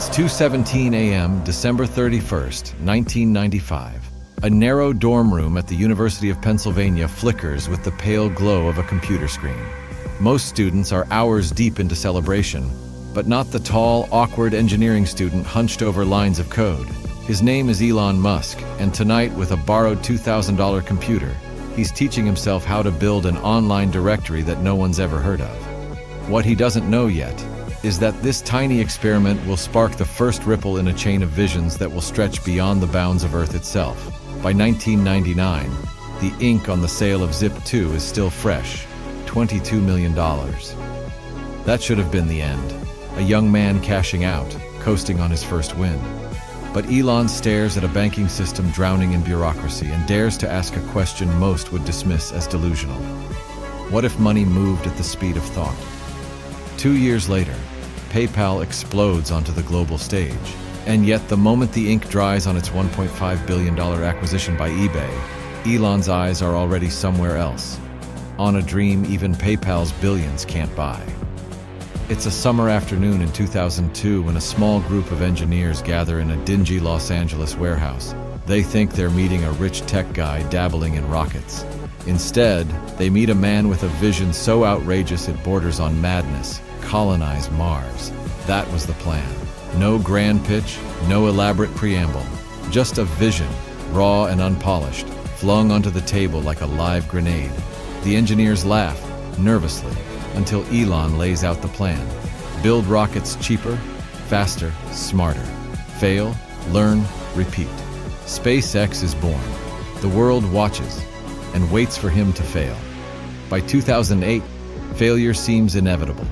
It's 2:17 a.m., December 31st, 1995. A narrow dorm room at the University of Pennsylvania flickers with the pale glow of a computer screen. Most students are hours deep into celebration, but not the tall, awkward engineering student hunched over lines of code. His name is Elon Musk, and tonight, with a borrowed $2,000 computer, he's teaching himself how to build an online directory that no one's ever heard of. What he doesn't know yet is that this tiny experiment will spark the first ripple in a chain of visions that will stretch beyond the bounds of Earth itself. By 1999, the ink on the sale of Zip 2 is still fresh, $22 million. That should have been the end. A young man cashing out, coasting on his first win. But Elon stares at a banking system drowning in bureaucracy and dares to ask a question most would dismiss as delusional. What if money moved at the speed of thought? 2 years later, PayPal explodes onto the global stage. And yet, the moment the ink dries on its $1.5 billion acquisition by eBay, Elon's eyes are already somewhere else, on a dream even PayPal's billions can't buy. It's a summer afternoon in 2002 when a small group of engineers gather in a dingy Los Angeles warehouse. They think they're meeting a rich tech guy dabbling in rockets. Instead, they meet a man with a vision so outrageous it borders on madness: colonize Mars. That was the plan. No grand pitch, no elaborate preamble. Just a vision, raw and unpolished, flung onto the table like a live grenade. The engineers laugh, nervously, until Elon lays out the plan. Build rockets cheaper, faster, smarter. Fail, learn, repeat. SpaceX is born. The world watches and waits for him to fail. By 2008, failure seems inevitable.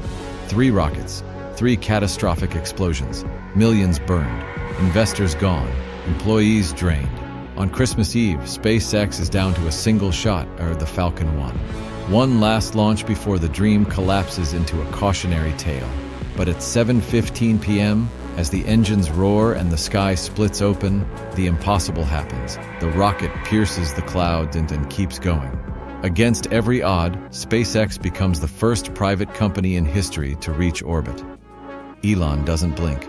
3 rockets, 3 catastrophic explosions, millions burned, investors gone, employees drained. On Christmas Eve, SpaceX is down to a single shot, the Falcon 1. One last launch before the dream collapses into a cautionary tale. But at 7:15 p.m., as the engines roar and the sky splits open, the impossible happens. The rocket pierces the clouds and keeps going. Against every odd, SpaceX becomes the first private company in history to reach orbit. Elon doesn't blink.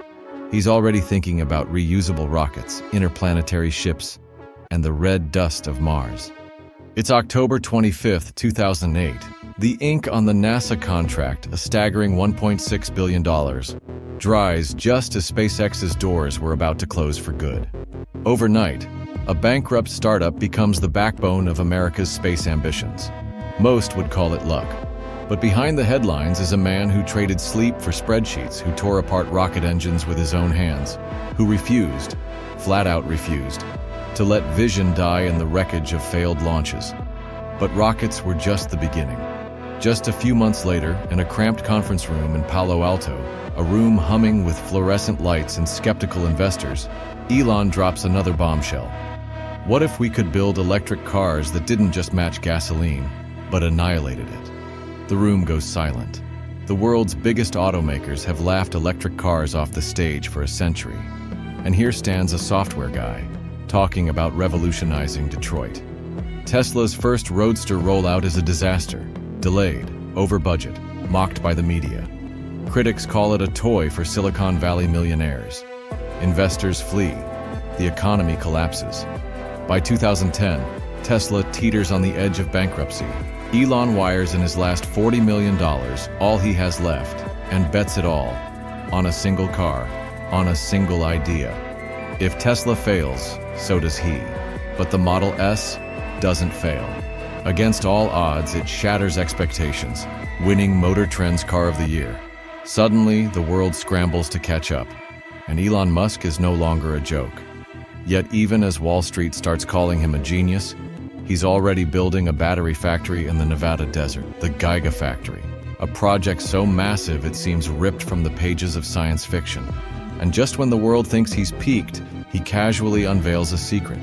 He's already thinking about reusable rockets, interplanetary ships, and the red dust of Mars. It's October 25, 2008. The ink on the NASA contract, a staggering $1.6 billion, dries just as SpaceX's doors were about to close for good. Overnight, a bankrupt startup becomes the backbone of America's space ambitions. Most would call it luck. But behind the headlines is a man who traded sleep for spreadsheets, who tore apart rocket engines with his own hands, who refused, flat out refused, to let vision die in the wreckage of failed launches. But rockets were just the beginning. Just a few months later, in a cramped conference room in Palo Alto, a room humming with fluorescent lights and skeptical investors, Elon drops another bombshell. What if we could build electric cars that didn't just match gasoline, but annihilated it? The room goes silent. The world's biggest automakers have laughed electric cars off the stage for a century. And here stands a software guy, talking about revolutionizing Detroit. Tesla's first Roadster rollout is a disaster, delayed, over budget, mocked by the media. Critics call it a toy for Silicon Valley millionaires. Investors flee. The economy collapses. By 2010, Tesla teeters on the edge of bankruptcy. Elon wires in his last $40 million, all he has left, and bets it all on a single car, on a single idea. If Tesla fails, so does he. But the Model S doesn't fail. Against all odds, it shatters expectations, winning Motor Trend's Car of the Year. Suddenly, the world scrambles to catch up, and Elon Musk is no longer a joke. Yet even as Wall Street starts calling him a genius, he's already building a battery factory in the Nevada desert, the Gigafactory, a project so massive it seems ripped from the pages of science fiction. And just when the world thinks he's peaked, he casually unveils a secret.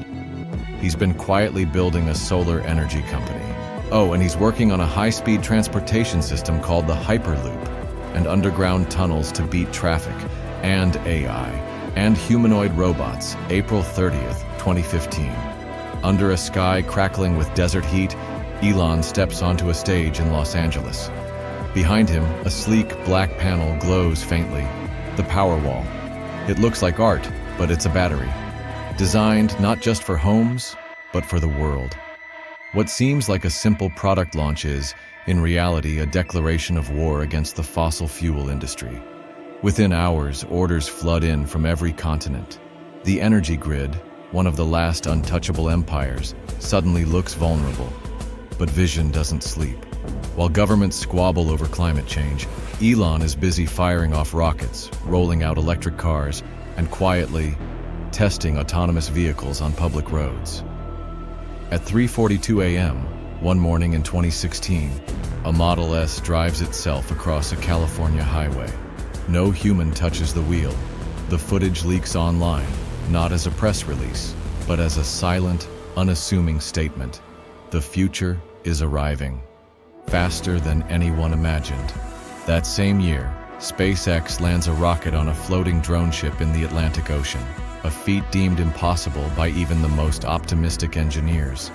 He's been quietly building a solar energy company. Oh, and he's working on a high-speed transportation system called the Hyperloop, and underground tunnels to beat traffic, and AI, and humanoid robots, April 30th, 2015. Under a sky crackling with desert heat, Elon steps onto a stage in Los Angeles. Behind him, a sleek black panel glows faintly, the Powerwall. It looks like art, but it's a battery. Designed not just for homes, but for the world. What seems like a simple product launch is, in reality, a declaration of war against the fossil fuel industry. Within hours, orders flood in from every continent. The energy grid, one of the last untouchable empires, suddenly looks vulnerable. But vision doesn't sleep. While governments squabble over climate change, Elon is busy firing off rockets, rolling out electric cars, and quietly testing autonomous vehicles on public roads. At 3:42 a.m., one morning in 2016, a Model S drives itself across a California highway. No human touches the wheel. The footage leaks online, not as a press release, but as a silent, unassuming statement. The future is arriving, faster than anyone imagined. That same year, SpaceX lands a rocket on a floating drone ship in the Atlantic Ocean, a feat deemed impossible by even the most optimistic engineers.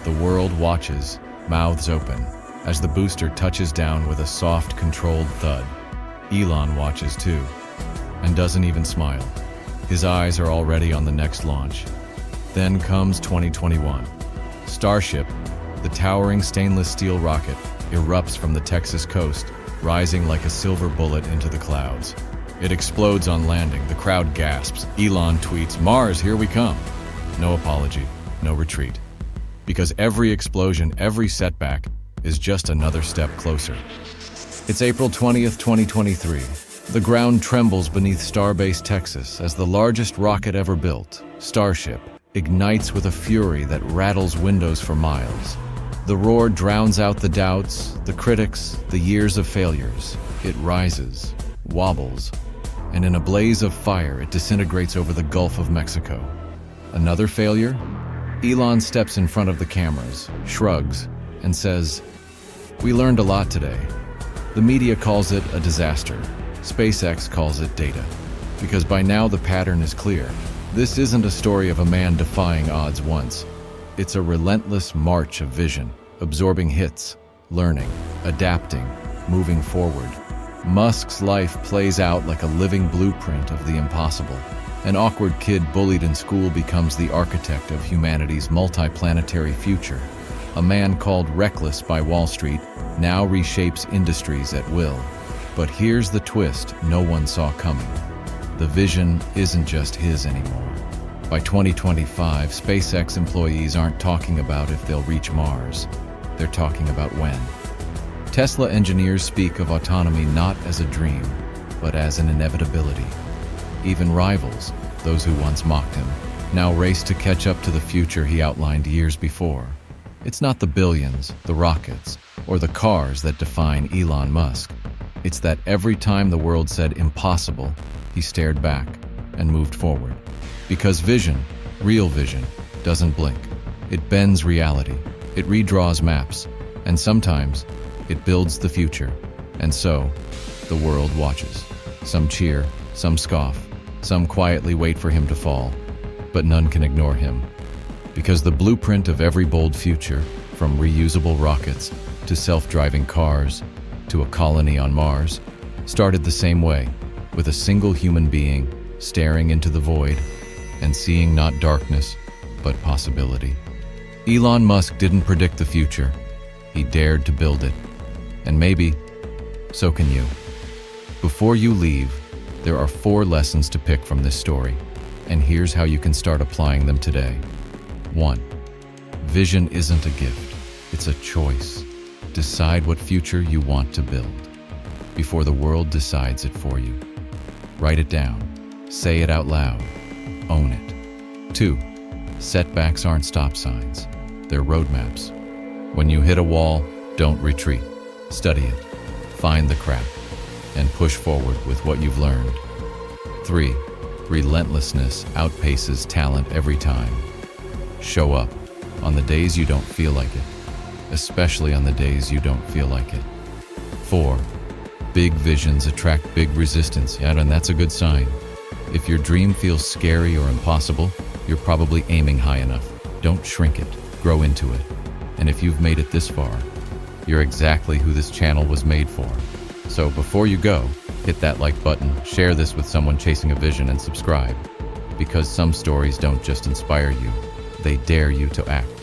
The world watches, mouths open, as the booster touches down with a soft, controlled thud. Elon watches too, and doesn't even smile. His eyes are already on the next launch. Then comes 2021. Starship, the towering stainless steel rocket, erupts from the Texas coast, rising like a silver bullet into the clouds. It explodes on landing. The crowd gasps. Elon tweets, "Mars, here we come." No apology, no retreat. Because every explosion, every setback, is just another step closer. It's April 20th, 2023. The ground trembles beneath Starbase, Texas, as the largest rocket ever built, Starship, ignites with a fury that rattles windows for miles. The roar drowns out the doubts, the critics, the years of failures. It rises, wobbles, and in a blaze of fire, it disintegrates over the Gulf of Mexico. Another failure? Elon steps in front of the cameras, shrugs, and says, "We learned a lot today." The media calls it a disaster. SpaceX calls it data. Because by now the pattern is clear. This isn't a story of a man defying odds once. It's a relentless march of vision, absorbing hits, learning, adapting, moving forward. Musk's life plays out like a living blueprint of the impossible. An awkward kid bullied in school becomes the architect of humanity's multiplanetary future. A man called reckless by Wall Street now reshapes industries at will. But here's the twist no one saw coming. The vision isn't just his anymore. By 2025, SpaceX employees aren't talking about if they'll reach Mars. They're talking about when. Tesla engineers speak of autonomy not as a dream, but as an inevitability. Even rivals, those who once mocked him, now race to catch up to the future he outlined years before. It's not the billions, the rockets, or the cars that define Elon Musk. It's that every time the world said impossible, he stared back and moved forward. Because vision, real vision, doesn't blink. It bends reality. It redraws maps. And sometimes, it builds the future. And so, the world watches. Some cheer, some scoff, some quietly wait for him to fall. But none can ignore him. Because the blueprint of every bold future, from reusable rockets to self-driving cars to a colony on Mars, started the same way, with a single human being staring into the void and seeing not darkness, but possibility. Elon Musk didn't predict the future. He dared to build it. And maybe, so can you. Before you leave, there are 4 lessons to pick from this story, and here's how you can start applying them today. 1. Vision isn't a gift, it's a choice. Decide what future you want to build before the world decides it for you. Write it down, say it out loud, own it. 2. Setbacks aren't stop signs, they're roadmaps. When you hit a wall, don't retreat. Study it, find the crack, and push forward with what you've learned. 3. Relentlessness outpaces talent every time. Show up on the days you don't feel like it, especially on the days you don't feel like it. 4. Big visions attract big resistance, and that's a good sign. If your dream feels scary or impossible, you're probably aiming high enough. Don't shrink it, grow into it. And if you've made it this far, you're exactly who this channel was made for. So before you go, Hit that like button, share this with someone chasing a vision, and subscribe. Because some stories don't just inspire you, they dare you to act.